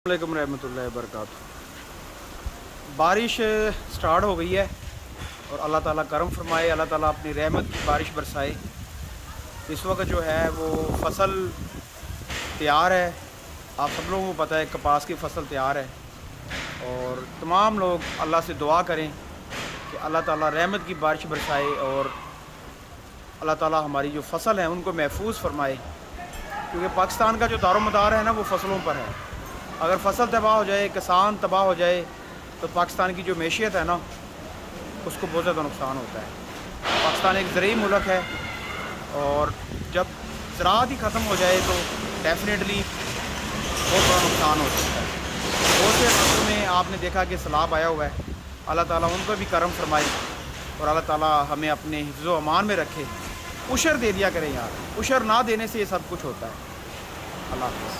अस्सलामुअलैकुम रहमतुल्लाहि व बरकातुहू। बारिश स्टार्ट हो गई है और अल्लाह ताला करम फरमाए, अल्लाह ताला अपनी रहमत की बारिश बरसाए। इस वक्त जो है वो फसल तैयार है। आप सब लोगों को पता है कपास की फ़सल तैयार है और तमाम लोग अल्लाह से दुआ करें कि अल्लाह ताला रहमत की बारिश बरसाए और अल्लाह ताला हमारी जो फ़सल है उनको महफूज फ़रमाए, क्योंकि पाकिस्तान का जो दारोमदार है ना वो फ़सलों पर है। अगर फ़सल तबाह हो जाए, किसान तबाह हो जाए, तो पाकिस्तान की जो मैशियत है ना उसको बहुत ज़्यादा नुकसान होता है। पाकिस्तान एक ज़रूरी मुल्क है और जब ज़राअत ही ख़त्म हो जाए तो डेफ़िनेटली बहुत बड़ा नुकसान हो सकता है। बहुत से इलाकों में आपने देखा कि सैलाब आया हुआ है। अल्लाह ताला उन पर भी करम फरमाए और अल्लाह ताला हमें अपने हिफ्ज़ व अमान में रखे। उशर दे दिया करें यार, उशर ना देने से ये सब कुछ होता है। अल्लाह हाफ़िज़।